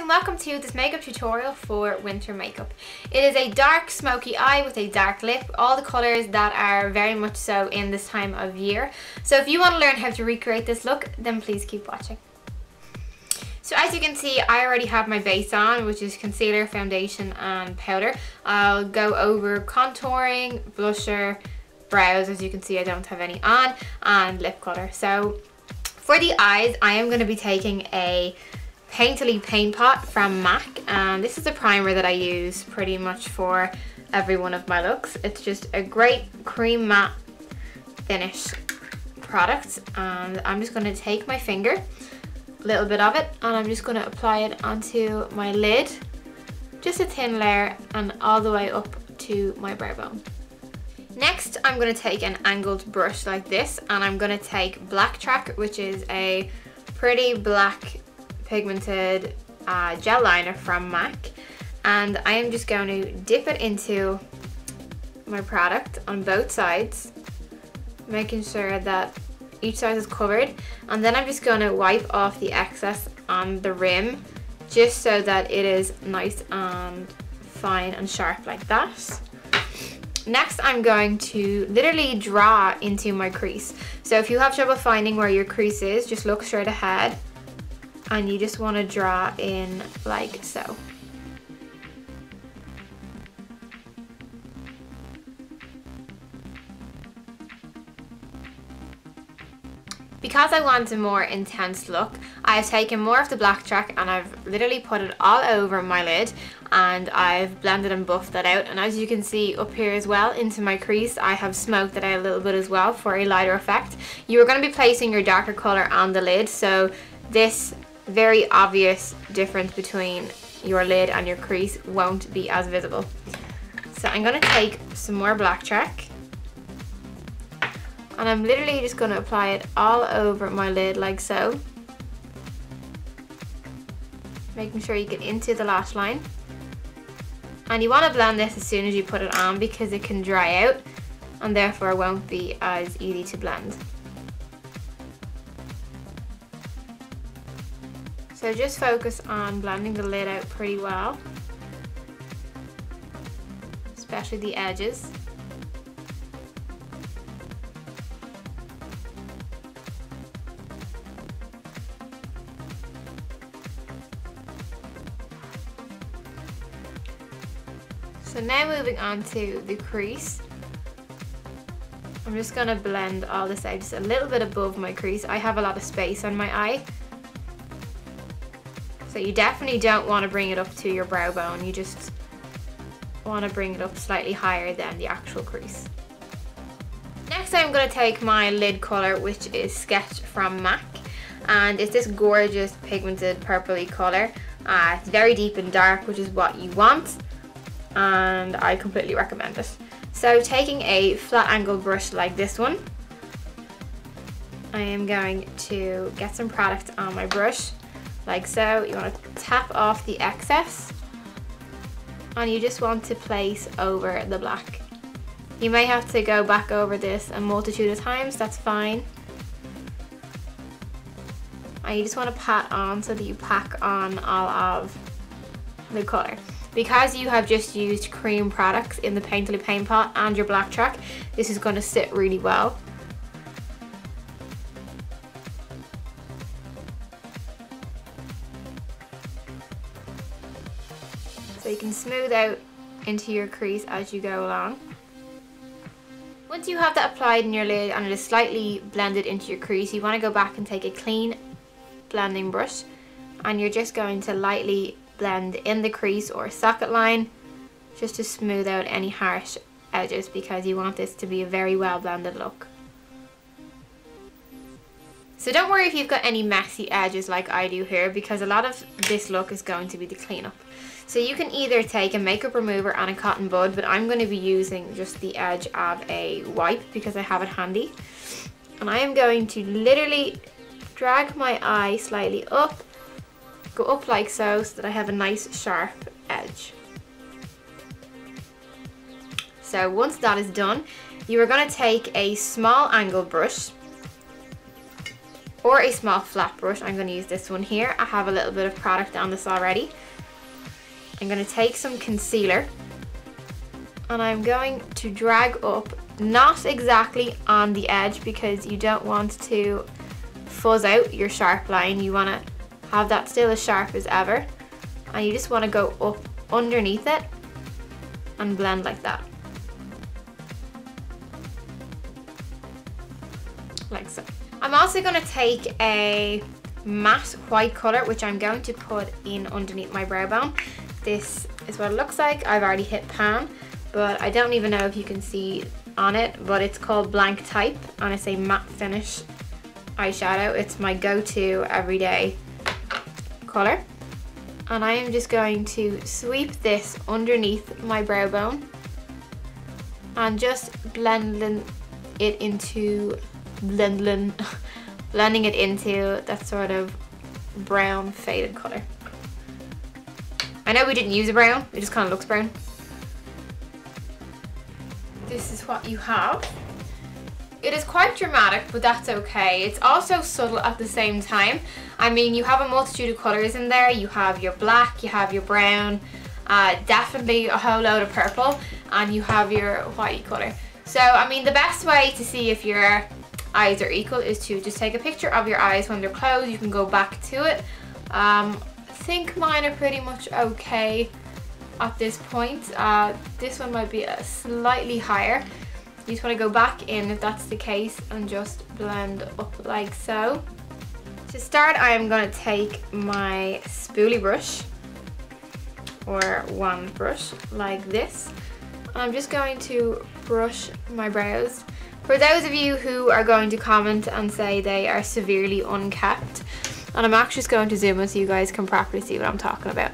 and welcome to this makeup tutorial for winter makeup. It is a dark smoky eye with a dark lip, all the colours that are very much so in this time of year. So if you want to learn how to recreate this look, then please keep watching. So as you can see, I already have my base on, which is concealer, foundation and powder. I'll go over contouring, blusher, brows, as you can see I don't have any on, and lip colour. So for the eyes, I am going to be taking a Painterly Paint Pot from MAC, and this is a primer that I use pretty much for every one of my looks. It's just a great cream matte finish product, and I'm just going to take my finger, a little bit of it, and I'm just going to apply it onto my lid, just a thin layer, and all the way up to my brow bone. Next, I'm going to take an angled brush like this, and I'm going to take Blacktrack, which is a pretty black pigmented gel liner from MAC, and I am just going to dip it into my product on both sides, making sure that each side is covered, and then I'm just going to wipe off the excess on the rim just so that it is nice and fine and sharp like that. Next, I'm going to literally draw into my crease. So if you have trouble finding where your crease is, just look straight ahead and you just want to draw in like so. Because I want a more intense look, I've taken more of the Blacktrack and I've literally put it all over my lid, and I've blended and buffed that out. And as you can see up here as well, into my crease, I have smoked that out a little bit as well for a lighter effect. You are going to be placing your darker colour on the lid, so this very obvious difference between your lid and your crease won't be as visible. So I'm going to take some more Blacktrack, and I'm literally just going to apply it all over my lid like so, making sure you get into the lash line. And you want to blend this as soon as you put it on because it can dry out and therefore won't be as easy to blend. So just focus on blending the lid out pretty well, especially the edges. So now moving on to the crease, I'm just going to blend all this out just a little bit above my crease. I have a lot of space on my eye, so you definitely don't want to bring it up to your brow bone. You just want to bring it up slightly higher than the actual crease. Next, I'm going to take my lid colour, which is Sketch from MAC, and it's this gorgeous pigmented purpley colour. It's very deep and dark, which is what you want, and I completely recommend it. So taking a flat angled brush like this one, I am going to get some product on my brush like so. You want to tap off the excess and you just want to place over the black. You may have to go back over this a multitude of times, that's fine. And you just want to pat on so that you pack on all of the colour. Because you have just used cream products in the Painterly Paint Pot and your Blacktrack, this is going to sit really well. So you can smooth out into your crease as you go along. Once you have that applied in your lid and it is slightly blended into your crease, you want to go back and take a clean blending brush, and you're just going to lightly blend in the crease or socket line just to smooth out any harsh edges, because you want this to be a very well blended look. So don't worry if you've got any messy edges like I do here, because a lot of this look is going to be the cleanup. So you can either take a makeup remover and a cotton bud, but I'm going to be using just the edge of a wipe because I have it handy. And I am going to literally drag my eye slightly up, go up like so, so that I have a nice sharp edge. So once that is done, you are going to take a small angled brush, or a small flat brush. I'm going to use this one here. I have a little bit of product on this already. I'm going to take some concealer and I'm going to drag up, not exactly on the edge because you don't want to fuzz out your sharp line. You want to have that still as sharp as ever, and you just want to go up underneath it and blend like that. Like so. I'm also going to take a matte white colour, which I'm going to put in underneath my brow bone. This is what it looks like. I've already hit pan, but I don't even know if you can see on it, but it's called Blanc Type and it's a matte finish eyeshadow. It's my go-to everyday colour. And I am just going to sweep this underneath my brow bone and just blending it into that sort of brown faded colour. I know we didn't use a brown, it just kind of looks brown. This is what you have. It is quite dramatic, but that's okay. It's also subtle at the same time. I mean, you have a multitude of colours in there. You have your black, you have your brown, definitely a whole load of purple, and you have your whitey colour. So, I mean, the best way to see if your eyes are equal is to just take a picture of your eyes when they're closed. You can go back to it. I think mine are pretty much okay at this point. This one might be slightly higher. You just want to go back in if that's the case and just blend up like so. To start, I am going to take my spoolie brush or wand brush like this, and I'm just going to brush my brows. For those of you who are going to comment and say they are severely unkept, and I'm actually just going to zoom in so you guys can properly see what I'm talking about.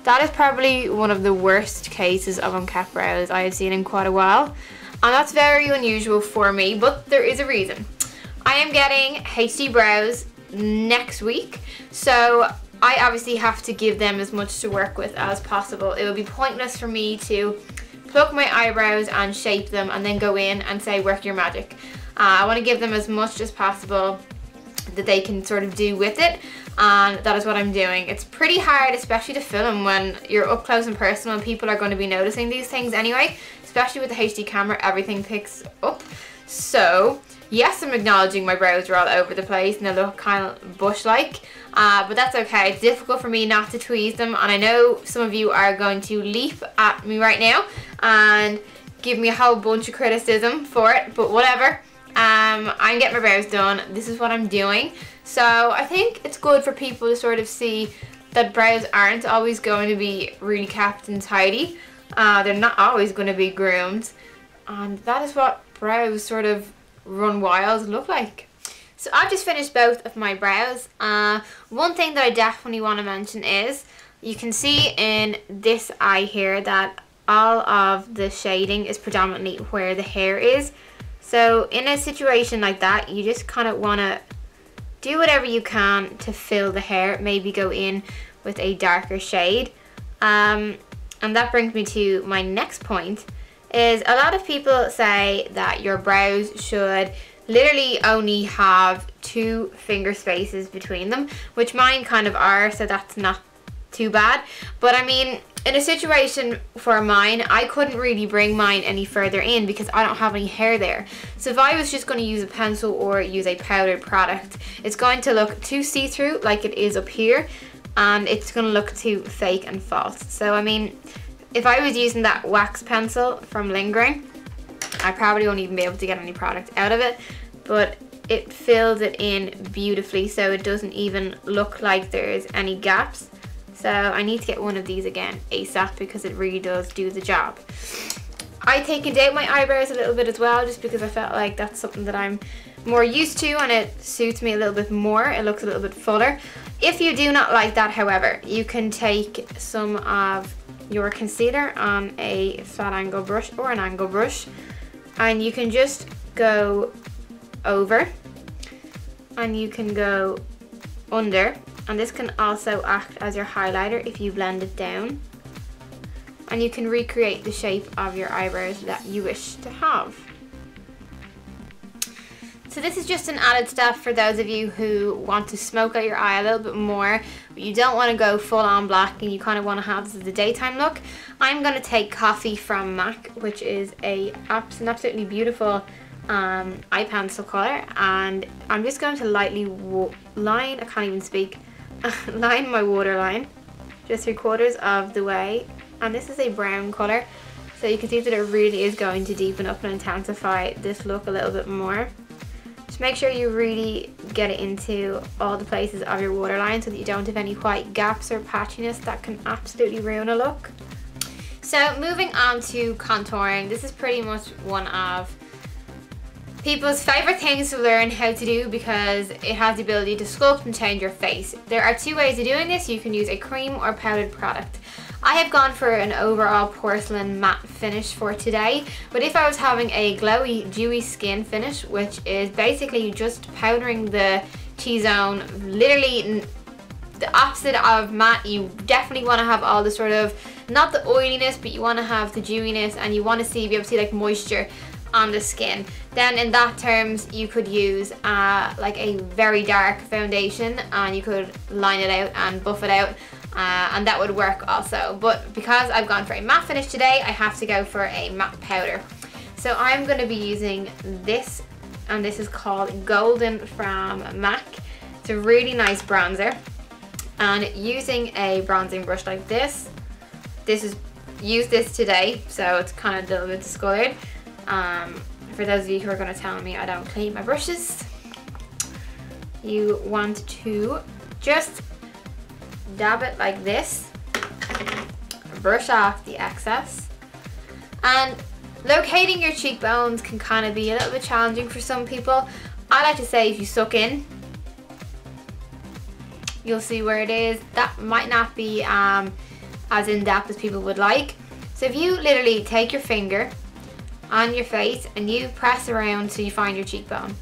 That is probably one of the worst cases of unkept brows I have seen in quite a while, and that's very unusual for me, but there is a reason. I am getting HD brows next week, so I obviously have to give them as much to work with as possible. It would be pointless for me to pluck my eyebrows and shape them and then go in and say work your magic. I want to give them as much as possible that they can sort of do with it, and that is what I'm doing. It's pretty hard, especially to film when you're up close and personal and people are going to be noticing these things anyway, especially with the HD camera. Everything picks up. So yes, I'm acknowledging my brows are all over the place and they look kind of bush-like, but that's okay. It's difficult for me not to tweeze them, and I know some of you are going to leap at me right now and give me a whole bunch of criticism for it, but whatever. I'm getting my brows done. This is what I'm doing. So I think it's good for people to sort of see that brows aren't always going to be really kept and tidy. They're not always going to be groomed, and that is what brows sort of run wild look like. So I've just finished both of my brows. One thing that I definitely want to mention is you can see in this eye here that all of the shading is predominantly where the hair is. So in a situation like that, you just kind of want to do whatever you can to fill the hair, maybe go in with a darker shade. And that brings me to my next point, is a lot of people say that your brows should literally only have 2 finger spaces between them, which mine kind of are, so that's not too bad. But I mean, in a situation for mine, I couldn't really bring mine any further in because I don't have any hair there. So if I was just going to use a pencil or use a powdered product, it's going to look too see-through like it is up here, and it's going to look too fake and false. So I mean, if I was using that wax pencil from Lingering, I probably won't even be able to get any product out of it, but it fills it in beautifully so it doesn't even look like there's any gaps. So I need to get one of these again ASAP because it really does do the job. I taken out my eyebrows a little bit as well, just because I felt like that's something that I'm more used to and it suits me a little bit more. It looks a little bit fuller. If you do not like that, however, you can take some of your concealer on a flat angle brush or an angle brush, and you can just go over and you can go under, and this can also act as your highlighter if you blend it down, and you can recreate the shape of your eyebrows that you wish to have. So this is just an added step for those of you who want to smoke out your eye a little bit more, but you don't want to go full on black and you kind of want to have this as a daytime look. I'm going to take Coffee from MAC, which is an absolutely beautiful eye pencil colour, and I'm just going to lightly line my waterline just 3/4 of the way, and this is a brown colour, so you can see that it really is going to deepen up and intensify this look a little bit more. Just make sure you really get it into all the places of your waterline so that you don't have any white gaps or patchiness that can absolutely ruin a look. So moving on to contouring, this is pretty much one of people's favourite things to learn how to do because it has the ability to sculpt and change your face. There are two ways of doing this. You can use a cream or powdered product. I have gone for an overall porcelain matte finish for today, but if I was having a glowy, dewy skin finish, which is basically just powdering the T-zone, literally the opposite of matte, you definitely want to have all the sort of, not the oiliness, but you want to have the dewiness, and you want to be able to see like moisture on the skin. Then in that terms you could use like a very dark foundation and you could line it out and buff it out, and that would work also. But because I've gone for a matte finish today, I have to go for a matte powder. So I'm going to be using this, and this is called Golden from MAC. It's a really nice bronzer, and using a bronzing brush like this used this today, so it's kind of a little bit discolored. For those of you who are going to tell me I don't clean my brushes, you want to just dab it like this, brush off the excess, and locating your cheekbones can kind of be a little bit challenging for some people. I like to say if you suck in, you'll see where it is. That might not be as in-depth as people would like. So if you literally take your finger on your face and you press around till you find your cheekbone,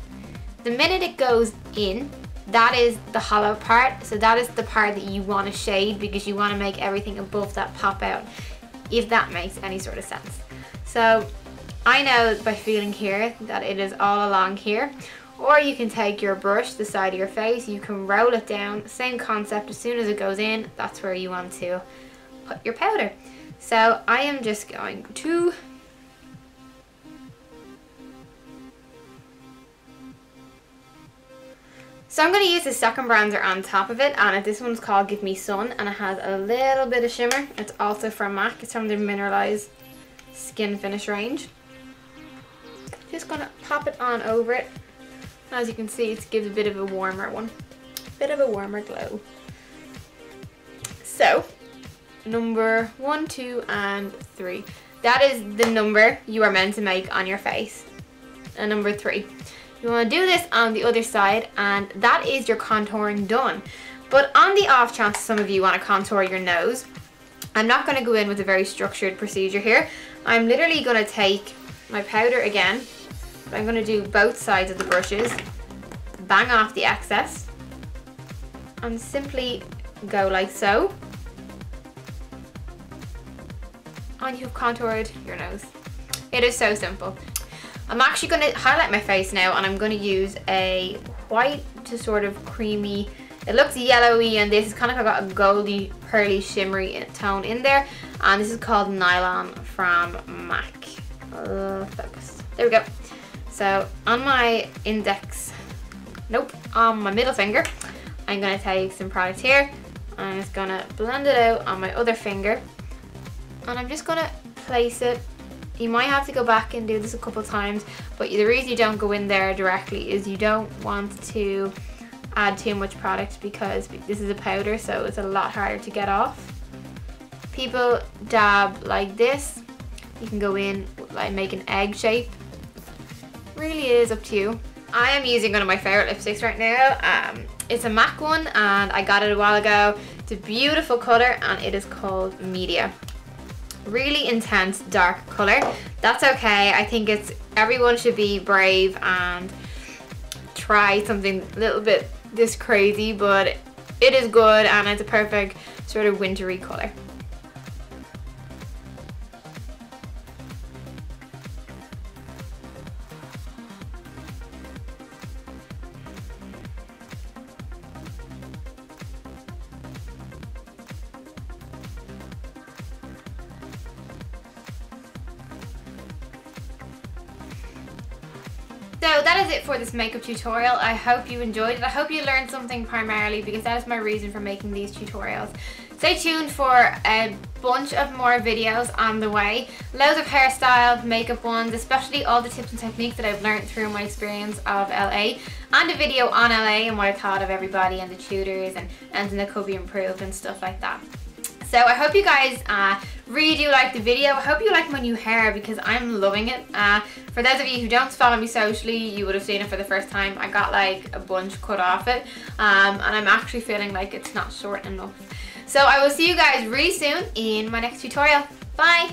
the minute it goes in, that is the hollow part, so that is the part that you want to shade because you want to make everything above that pop out, if that makes any sort of sense. So I know by feeling here that it is all along here, or you can take your brush, the side of your face, you can roll it down, same concept. As soon as it goes in, that's where you want to put your powder. So I am just going to So I'm going to use the second bronzer on top of it, and this one's called Give Me Sun, and it has a little bit of shimmer. It's also from MAC. It's from the Mineralized Skin Finish range. Just going to pop it on over it. As you can see, it gives a bit of a warmer one. Bit of a warmer glow. So, number 1, 2, and 3. That is the number you are meant to make on your face. And number 3. You want to do this on the other side, and that is your contouring done. But on the off chance some of you want to contour your nose, I'm not going to go in with a very structured procedure here. I'm literally going to take my powder again, but I'm going to do both sides of the brushes, bang off the excess, and simply go like so. And you've contoured your nose. It is so simple. I'm actually going to highlight my face now, and I'm going to use a white to sort of creamy, it looks yellowy, and this is kind of got a goldy, pearly, shimmery tone in there, and this is called Nylon from MAC. Focus. There we go. So on my on my middle finger, I'm going to take some product here, and I'm just going to blend it out on my other finger, and I'm just going to place it. You might have to go back and do this a couple times, but the reason you don't go in there directly is you don't want to add too much product because this is a powder, so it's a lot harder to get off. People dab like this. You can go in, like make an egg shape. Really is up to you. I am using one of my favorite lipsticks right now. It's a MAC one, and I got it a while ago. It's a beautiful color, and it is called Media. Really intense dark color. That's okay. I think everyone should be brave and try something a little bit this crazy, but it is good, and it's a perfect sort of wintry color. that is it for this makeup tutorial. I hope you enjoyed it. I hope you learned something primarily, because that is my reason for making these tutorials. Stay tuned for a bunch of more videos on the way. Loads of hairstyle, makeup ones, especially all the tips and techniques that I've learned through my experience of LA, and a video on LA and what I thought of everybody and the tutors and anything that could be improved and stuff like that. So I hope you guys really do like the video. I hope you like my new hair, because I'm loving it. For those of you who don't follow me socially, you would have seen it for the first time. I got like a bunch cut off it, and I'm actually feeling like it's not short enough. So I will see you guys really soon in my next tutorial. Bye!